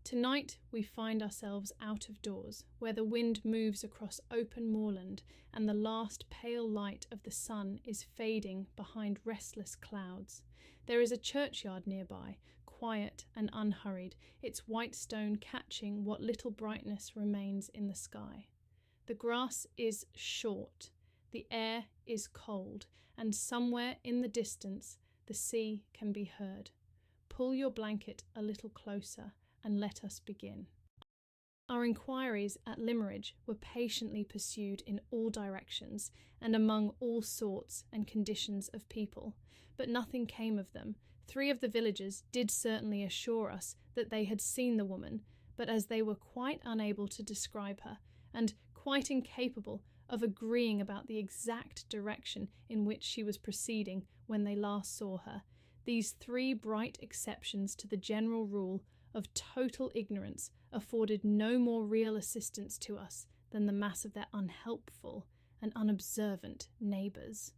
Tonight we find ourselves out of doors, where the wind moves across open moorland and the last pale light of the sun is fading behind restless clouds. There is a churchyard nearby, quiet and unhurried, its white stone catching what little brightness remains in the sky. The grass is short, the air is cold, and somewhere in the distance the sea can be heard. Pull your blanket a little closer and let us begin. Our inquiries at Limmeridge were patiently pursued in all directions and among all sorts and conditions of people, but nothing came of them. 3 of the villagers did certainly assure us that they had seen the woman, but as they were quite unable to describe her, and quite incapable of agreeing about the exact direction in which she was proceeding when they last saw her, these 3 bright exceptions to the general rule of total ignorance afforded no more real assistance to us than the mass of their unhelpful and unobservant neighbours.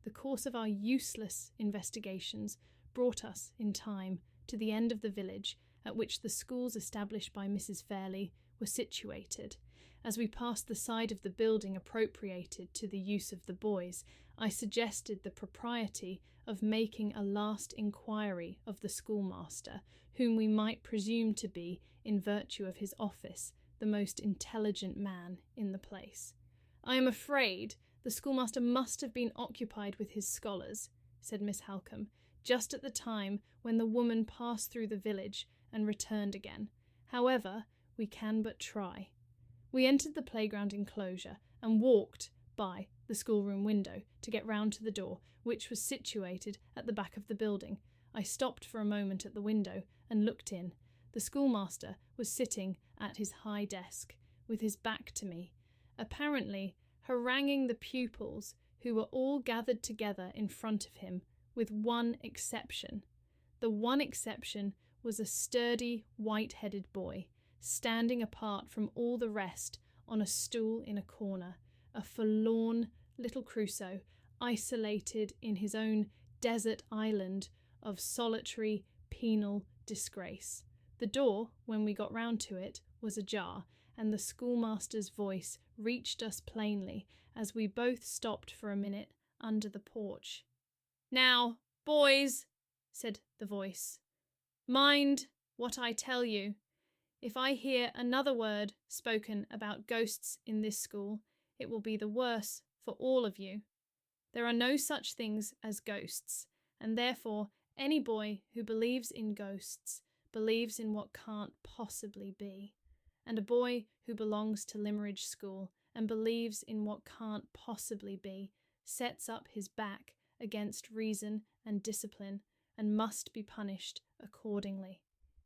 The course of our useless investigations brought us, in time, to the end of the village at which the schools established by Mrs. Fairley were situated. As we passed the side of the building appropriated to the use of the boys, I suggested the propriety of making a last inquiry of the schoolmaster, whom we might presume to be, in virtue of his office, the most intelligent man in the place. "I am afraid the schoolmaster must have been occupied with his scholars," said Miss Halcombe, just at the time when the woman passed through the village and returned again. "However, we can but try." We entered the playground enclosure and walked by the schoolroom window to get round to the door, which was situated at the back of the building. I stopped for a moment at the window and looked in. The schoolmaster was sitting at his high desk, with his back to me, apparently haranguing the pupils, who were all gathered together in front of him, with one exception. The one exception was a sturdy, white-headed boy, standing apart from all the rest on a stool in a corner, a forlorn little Crusoe, isolated in his own desert island of solitary penal disgrace. The door, when we got round to it, was ajar, and the schoolmaster's voice reached us plainly as we both stopped for a minute under the porch. "Now, boys," said the voice, "mind what I tell you. If I hear another word spoken about ghosts in this school, it will be the worse for all of you. There are no such things as ghosts, and therefore any boy who believes in ghosts believes in what can't possibly be. And a boy who belongs to Limmeridge School and believes in what can't possibly be sets up his back against reason and discipline and must be punished accordingly.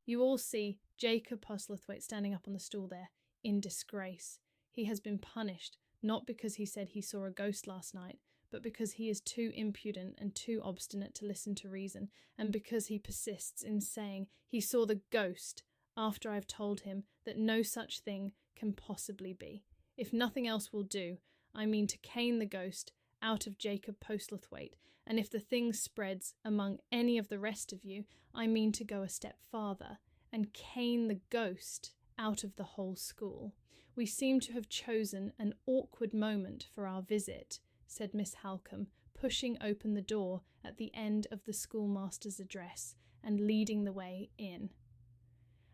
You all see Jacob Postlethwaite standing up on the stool there, in disgrace. He has been punished, not because he said he saw a ghost last night, but because he is too impudent and too obstinate to listen to reason, and because he persists in saying he saw the ghost after I've told him that no such thing can possibly be. If nothing else will do, I mean to cane the ghost out of Jacob Postlethwaite, and if the thing spreads among any of the rest of you, I mean to go a step farther and cane the ghost out of the whole school. We seem to have chosen an awkward moment for our visit," said Miss Halcombe, pushing open the door at the end of the schoolmaster's address and leading the way in.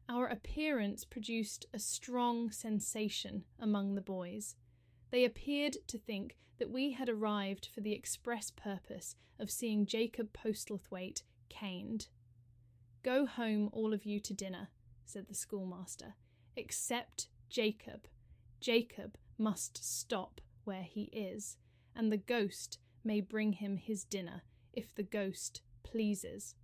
Our appearance produced a strong sensation among the boys. They appeared to think that we had arrived for the express purpose of seeing Jacob Postlethwaite caned. "Go home, all of you, to dinner," said the schoolmaster, "except Jacob. Jacob must stop where he is, and the ghost may bring him his dinner, if the ghost pleases."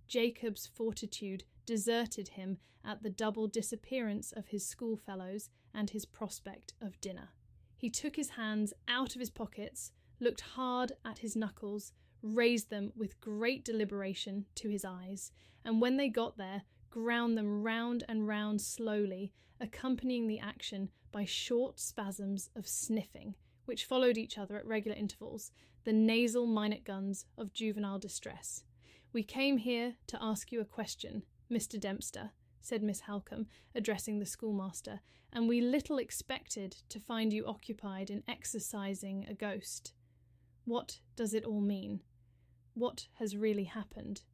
Jacob's fortitude deserted him at the double disappearance of his schoolfellows and his prospect of dinner. He took his hands out of his pockets, looked hard at his knuckles, raised them with great deliberation to his eyes, and when they got there, ground them round and round slowly, accompanying the action by short spasms of sniffing, which followed each other at regular intervals, the nasal minute guns of juvenile distress. "We came here to ask you a question, Mr. Dempster," said Miss Halcombe, addressing the schoolmaster, "and we little expected to find you occupied in exorcising a ghost. What does it all mean? What has really happened?"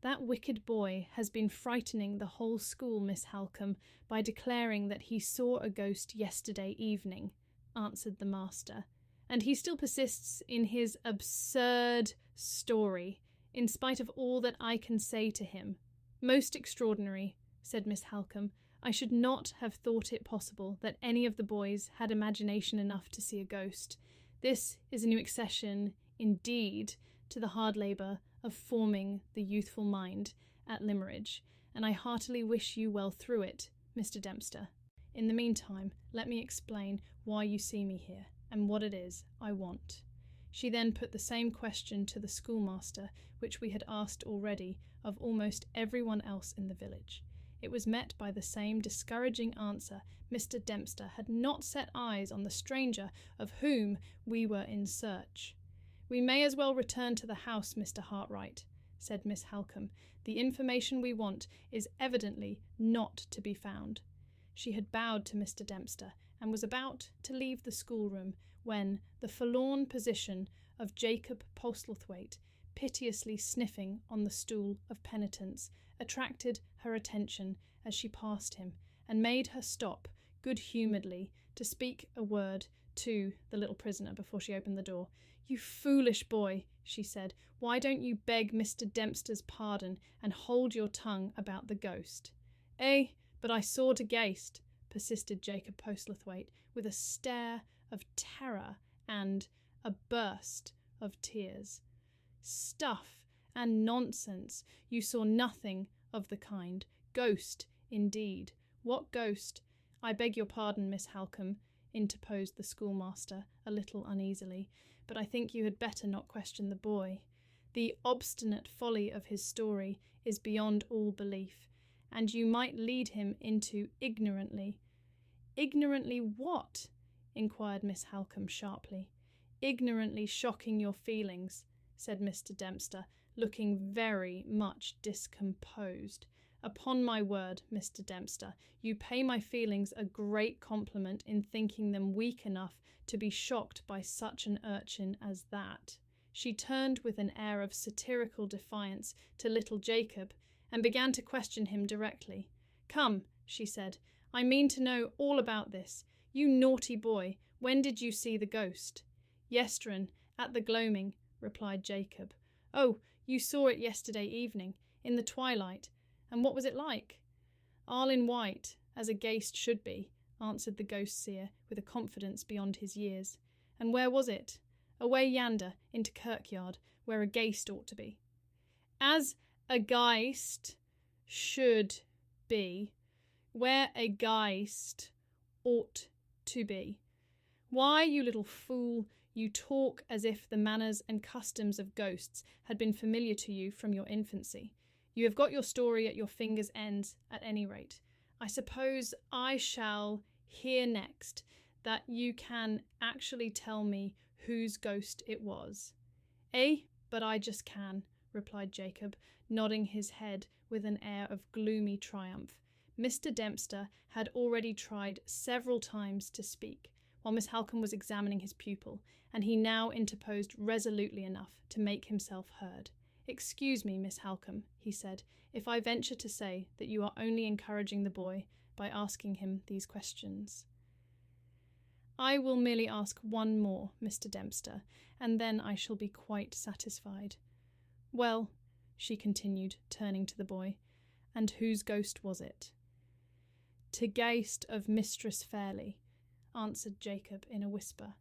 "That wicked boy has been frightening the whole school, Miss Halcombe, by declaring that he saw a ghost yesterday evening," answered the master, "and he still persists in his absurd story, in spite of all that I can say to him." "Most extraordinary," said Miss Halcombe. "I should not have thought it possible that any of the boys had imagination enough to see a ghost. This is a new accession, indeed, to the hard labour of forming the youthful mind at Limmeridge, and I heartily wish you well through it, Mr. Dempster. In the meantime, let me explain why you see me here, and what it is I want." She then put the same question to the schoolmaster which we had asked already of almost everyone else in the village. It was met by the same discouraging answer. Mr. Dempster had not set eyes on the stranger of whom we were in search. "We may as well return to the house, Mr. Hartright," said Miss Halcombe. "The information we want is evidently not to be found." She had bowed to Mr. Dempster and was about to leave the schoolroom when the forlorn position of Jacob Postlethwaite, piteously sniffing on the stool of penitence, attracted her attention as she passed him, and made her stop good-humouredly to speak a word to the little prisoner before she opened the door. "You foolish boy," she said, "why don't you beg Mr. Dempster's pardon and hold your tongue about the ghost?" "Eh, but I saw de ghaist," persisted Jacob Postlethwaite, with a stare of terror and a burst of tears. "Stuff and nonsense! You saw nothing of the kind. Ghost, indeed! What ghost?" "I beg your pardon, Miss Halcombe," interposed the schoolmaster a little uneasily, "but I think you had better not question the boy. The obstinate folly of his story is beyond all belief, and you might lead him into ignorantly—" "Ignorantly what?" inquired Miss Halcombe sharply. "Ignorantly shocking your feelings," said Mr. Dempster, looking very much discomposed. "Upon my word, Mr. Dempster, you pay my feelings a great compliment in thinking them weak enough to be shocked by such an urchin as that." She turned with an air of satirical defiance to little Jacob and began to question him directly. "Come," she said, "I mean to know all about this. You naughty boy, when did you see the ghost?" "Yesterin, at the gloaming," replied Jacob. "Oh, you saw it yesterday evening, in the twilight. And what was it like?" "All in white, as a ghaist should be," answered the ghost-seer with a confidence beyond his years. "And where was it?" "Away yander, into kirkyard, where a ghaist ought to be." "As a ghaist should be, where a ghaist ought to be. Why, you little fool, you talk as if the manners and customs of ghosts had been familiar to you from your infancy. You have got your story at your fingers' ends, at any rate. I suppose I shall hear next that you can actually tell me whose ghost it was." "Eh, but I just can," replied Jacob, nodding his head with an air of gloomy triumph. Mr. Dempster had already tried several times to speak, while Miss Halcombe was examining his pupil, and he now interposed resolutely enough to make himself heard. "Excuse me, Miss Halcombe," he said, "if I venture to say that you are only encouraging the boy by asking him these questions." "I will merely ask one more, Mr. Dempster, and then I shall be quite satisfied." "Well," she continued, turning to the boy, "and whose ghost was it?" "T' ghaist of Mistress Fairlie," answered Jacob in a whisper.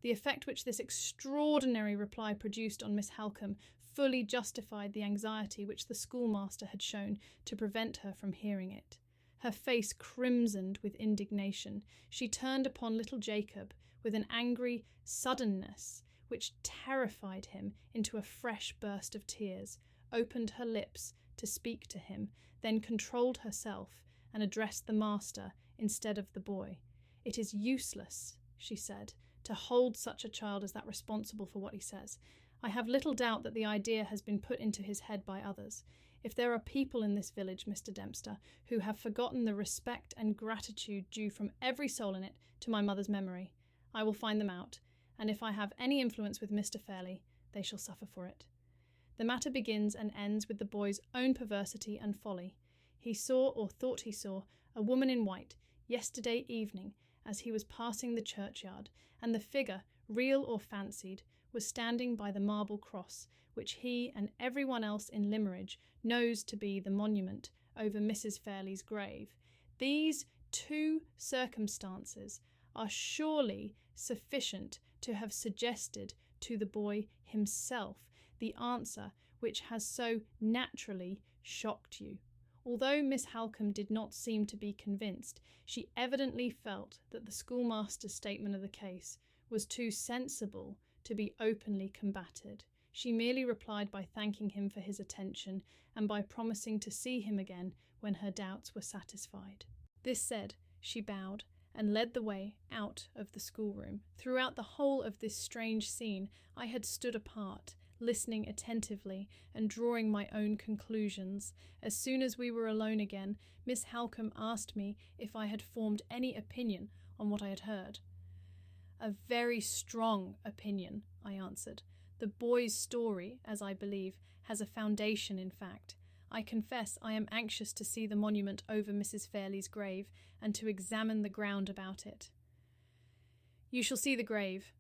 The effect which this extraordinary reply produced on Miss Halcombe fully justified the anxiety which the schoolmaster had shown to prevent her from hearing it. Her face crimsoned with indignation. She turned upon little Jacob with an angry suddenness which terrified him into a fresh burst of tears, opened her lips to speak to him, then controlled herself and addressed the master instead of the boy. "It is useless," she said, "to hold such a child as that responsible for what he says. I have little doubt that the idea has been put into his head by others. If there are people in this village, Mr. Dempster, who have forgotten the respect and gratitude due from every soul in it to my mother's memory, I will find them out, and if I have any influence with Mr. Fairley, they shall suffer for it. The matter begins and ends with the boy's own perversity and folly. He saw, or thought he saw, a woman in white yesterday evening as he was passing the churchyard, and the figure, real or fancied, was standing by the marble cross, which he and everyone else in Limmeridge knows to be the monument over Mrs. Fairley's grave. These two circumstances are surely sufficient to have suggested to the boy himself the answer which has so naturally shocked you. Although Miss Halcombe did not seem to be convinced, she evidently felt that the schoolmaster's statement of the case was too sensible to be openly combated. She merely replied by thanking him for his attention and by promising to see him again when her doubts were satisfied. This said, she bowed and led the way out of the schoolroom. Throughout the whole of this strange scene, I had stood apart, listening attentively and drawing my own conclusions. As soon as we were alone again, Miss Halcombe asked me if I had formed any opinion on what I had heard. A very strong opinion, I answered. The boy's story, as I believe, has a foundation in fact. I confess I am anxious to see the monument over Mrs. Fairley's grave and to examine the ground about it. You shall see the grave.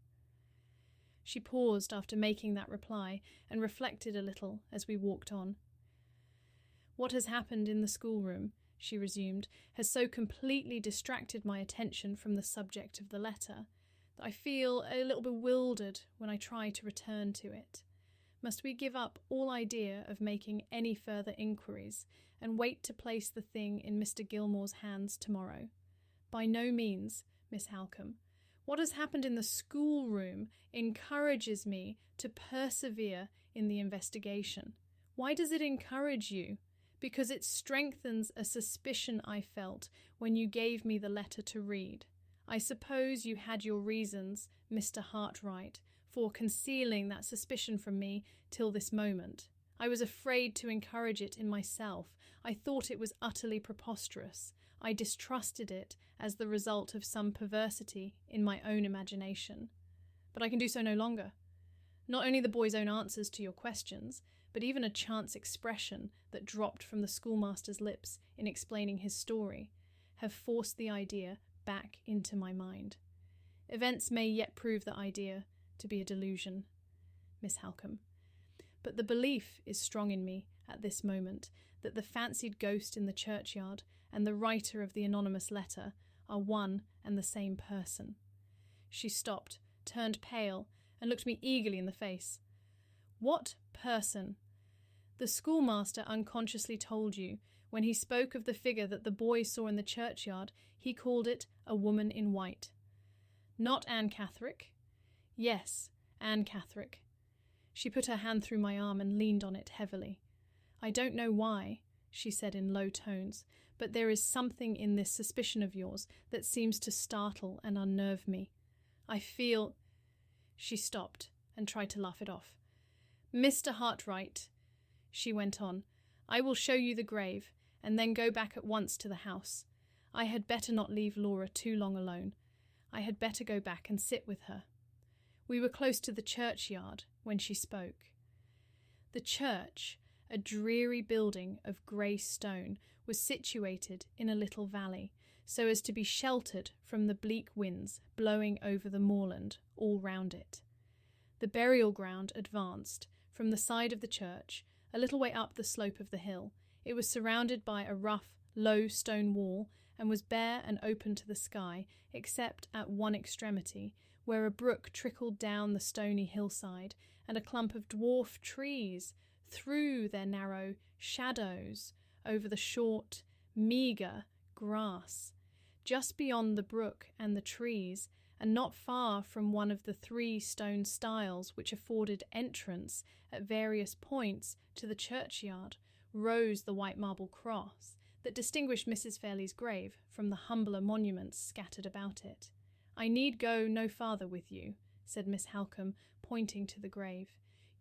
She paused after making that reply and reflected a little as we walked on. What has happened in the schoolroom, she resumed, has so completely distracted my attention from the subject of the letter that I feel a little bewildered when I try to return to it. Must we give up all idea of making any further inquiries and wait to place the thing in Mr. Gilmore's hands tomorrow? By no means, Miss Halcombe. What has happened in the schoolroom encourages me to persevere in the investigation. Why does it encourage you? Because it strengthens a suspicion I felt when you gave me the letter to read. I suppose you had your reasons, Mr. Hartright, for concealing that suspicion from me till this moment. I was afraid to encourage it in myself. I thought it was utterly preposterous. I distrusted it as the result of some perversity in my own imagination. But I can do so no longer. Not only the boy's own answers to your questions, but even a chance expression that dropped from the schoolmaster's lips in explaining his story, have forced the idea back into my mind. Events may yet prove the idea to be a delusion, Miss Halcombe, but the belief is strong in me at this moment that the fancied ghost in the churchyard and the writer of the anonymous letter are one and the same person. She stopped, turned pale, and looked me eagerly in the face. What person? The schoolmaster unconsciously told you, when he spoke of the figure that the boy saw in the churchyard, he called it a woman in white. Not Anne Catherick? Yes, Anne Catherick. She put her hand through my arm and leaned on it heavily. I don't know why, she said in low tones, but there is something in this suspicion of yours that seems to startle and unnerve me. I feel... She stopped and tried to laugh it off. Mr. Hartright, she went on, I will show you the grave, and then go back at once to the house. I had better not leave Laura too long alone. I had better go back and sit with her. We were close to the churchyard when she spoke. The church, a dreary building of grey stone, was situated in a little valley, so as to be sheltered from the bleak winds blowing over the moorland all round it. The burial ground advanced from the side of the church, a little way up the slope of the hill. It was surrounded by a rough, low stone wall, and was bare and open to the sky, except at one extremity, where a brook trickled down the stony hillside, and a clump of dwarf trees threw their narrow shadows over the short, meagre grass. Just beyond the brook and the trees, and not far from one of the 3 stone stiles which afforded entrance at various points to the churchyard, rose the white marble cross that distinguished Mrs. Fairley's grave from the humbler monuments scattered about it. I need go no farther with you, said Miss Halcombe, pointing to the grave.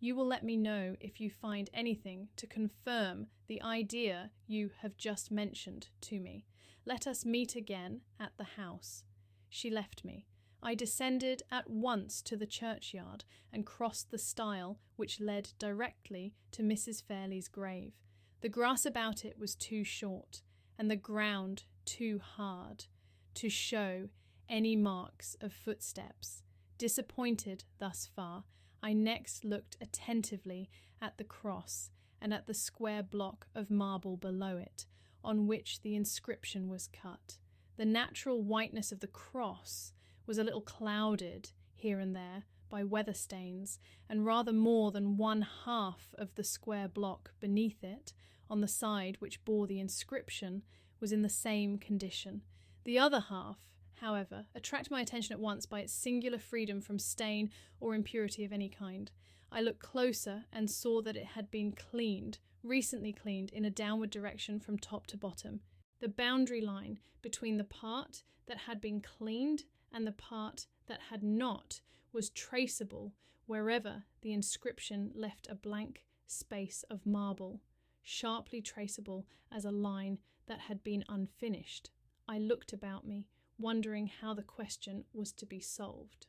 You will let me know if you find anything to confirm the idea you have just mentioned to me. Let us meet again at the house." She left me. I descended at once to the churchyard and crossed the stile which led directly to Mrs. Fairley's grave. The grass about it was too short, and the ground too hard, to show any marks of footsteps. Disappointed thus far, I next looked attentively at the cross and at the square block of marble below it, on which the inscription was cut. The natural whiteness of the cross was a little clouded here and there by weather stains, and rather more than one half of the square block beneath it, on the side which bore the inscription, was in the same condition. The other half, however, attracted my attention at once by its singular freedom from stain or impurity of any kind. I looked closer and saw that it had been cleaned, recently cleaned, in a downward direction from top to bottom. The boundary line between the part that had been cleaned and the part that had not was traceable wherever the inscription left a blank space of marble, sharply traceable as a line that had been unfinished. I looked about me, wondering how the question was to be solved.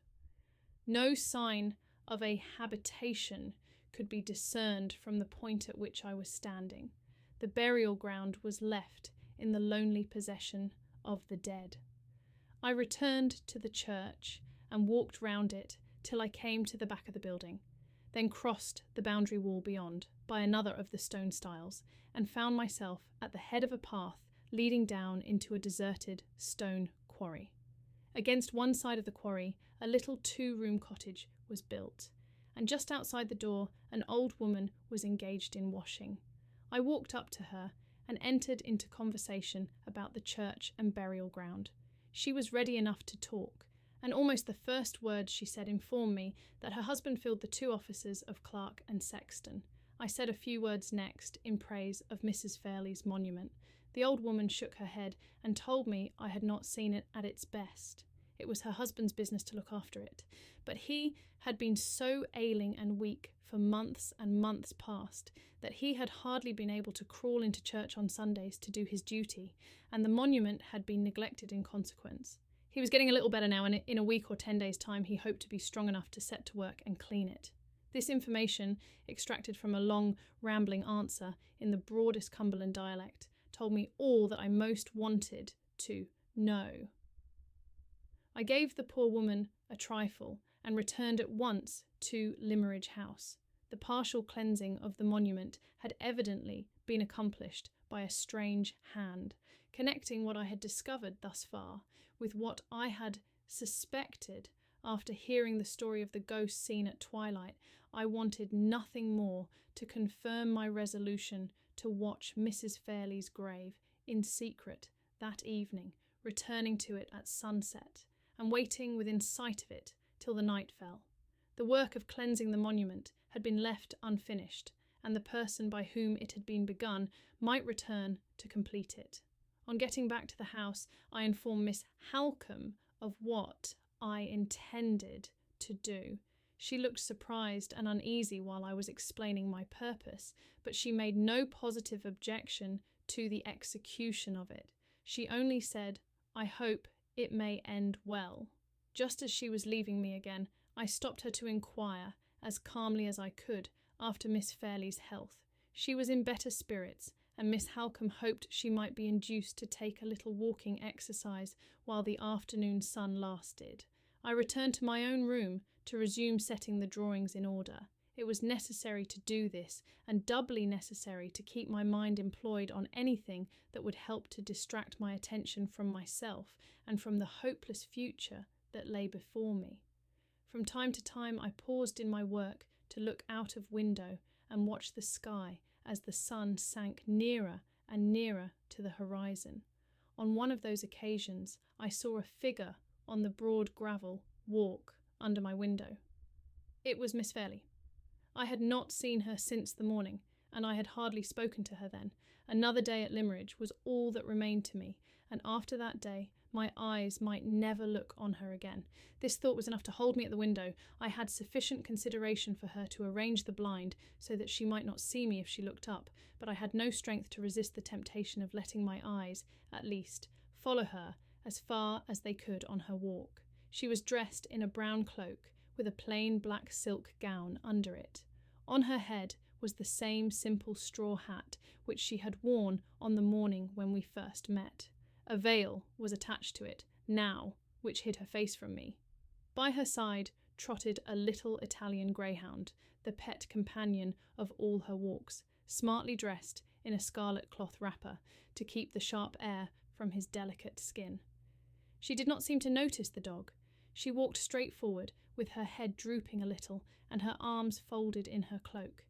No sign of a habitation could be discerned from the point at which I was standing. The burial ground was left in the lonely possession of the dead. I returned to the church and walked round it till I came to the back of the building, then crossed the boundary wall beyond by another of the stone stiles, and found myself at the head of a path leading down into a deserted stone quarry. Against one side of the quarry, a little 2-room cottage was built, and just outside the door an old woman was engaged in washing. I walked up to her and entered into conversation about the church and burial ground. She was ready enough to talk, and almost the first words she said informed me that her husband filled the 2 offices of clerk and sexton. I said a few words next in praise of Mrs. Fairley's monument. The old woman shook her head and told me I had not seen it at its best. It was her husband's business to look after it, but he had been so ailing and weak for months and months past that he had hardly been able to crawl into church on Sundays to do his duty, and the monument had been neglected in consequence. He was getting a little better now, and in a week or 10 days' time he hoped to be strong enough to set to work and clean it. This information, extracted from a long, rambling answer in the broadest Cumberland dialect, told me all that I most wanted to know. I gave the poor woman a trifle and returned at once to Limmeridge House. The partial cleansing of the monument had evidently been accomplished by a strange hand. Connecting what I had discovered thus far with what I had suspected after hearing the story of the ghost seen at twilight, I wanted nothing more to confirm my resolution to watch Mrs. Fairley's grave in secret that evening, returning to it at sunset, and waiting within sight of it till the night fell. The work of cleansing the monument had been left unfinished, and the person by whom it had been begun might return to complete it. On getting back to the house, I informed Miss Halcombe of what I intended to do. She looked surprised and uneasy while I was explaining my purpose, but she made no positive objection to the execution of it. She only said, "I hope it may end well." Just as she was leaving me again, I stopped her to inquire, as calmly as I could, after Miss Fairley's health. She was in better spirits, and Miss Halcombe hoped she might be induced to take a little walking exercise while the afternoon sun lasted. I returned to my own room to resume setting the drawings in order. It was necessary to do this, and doubly necessary to keep my mind employed on anything that would help to distract my attention from myself and from the hopeless future that lay before me. From time to time I paused in my work to look out of window and watch the sky as the sun sank nearer and nearer to the horizon. On one of those occasions I saw a figure on the broad gravel walk under my window. It was Miss Fairley. I had not seen her since the morning, and I had hardly spoken to her then. Another day at Limmeridge was all that remained to me, and after that day My eyes might never look on her again. This thought was enough to hold me at the window. I had sufficient consideration for her to arrange the blind so that she might not see me if she looked up, but I had no strength to resist the temptation of letting my eyes, at least, follow her as far as they could on her walk. She was dressed in a brown cloak, with a plain black silk gown under it. On her head was the same simple straw hat which she had worn on the morning when we first met. A veil was attached to it, now, which hid her face from me. By her side trotted a little Italian greyhound, the pet companion of all her walks, smartly dressed in a scarlet cloth wrapper to keep the sharp air from his delicate skin. She did not seem to notice the dog. She walked straight forward, with her head drooping a little and her arms folded in her cloak.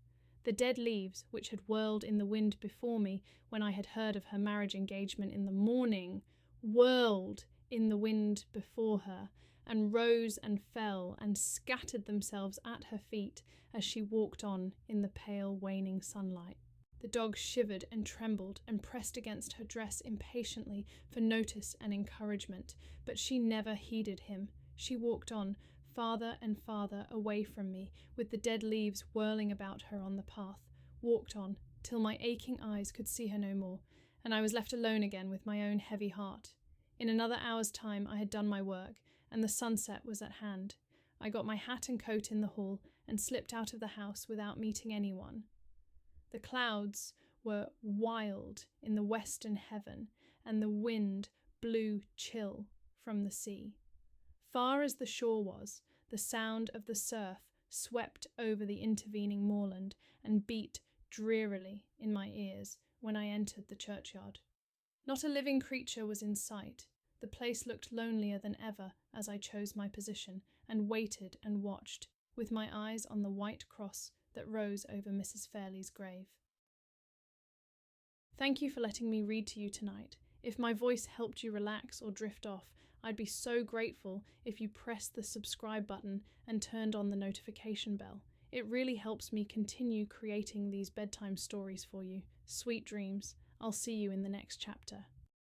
The dead leaves, which had whirled in the wind before me when I had heard of her marriage engagement in the morning, whirled in the wind before her, and rose and fell and scattered themselves at her feet as she walked on in the pale waning sunlight. The dog shivered and trembled and pressed against her dress impatiently for notice and encouragement, but she never heeded him. She walked on, farther and farther away from me, with the dead leaves whirling about her on the path, walked on, till my aching eyes could see her no more, and I was left alone again with my own heavy heart. In another hour's time I had done my work, and the sunset was at hand. I got my hat and coat in the hall, and slipped out of the house without meeting anyone. The clouds were wild in the western heaven, and the wind blew chill from the sea. Far as the shore was, the sound of the surf swept over the intervening moorland and beat drearily in my ears when I entered the churchyard. Not a living creature was in sight. The place looked lonelier than ever as I chose my position and waited and watched, with my eyes on the white cross that rose over Mrs. Fairley's grave. Thank you for letting me read to you tonight. If my voice helped you relax or drift off, I'd be so grateful if you pressed the subscribe button and turned on the notification bell. It really helps me continue creating these bedtime stories for you. Sweet dreams. I'll see you in the next chapter.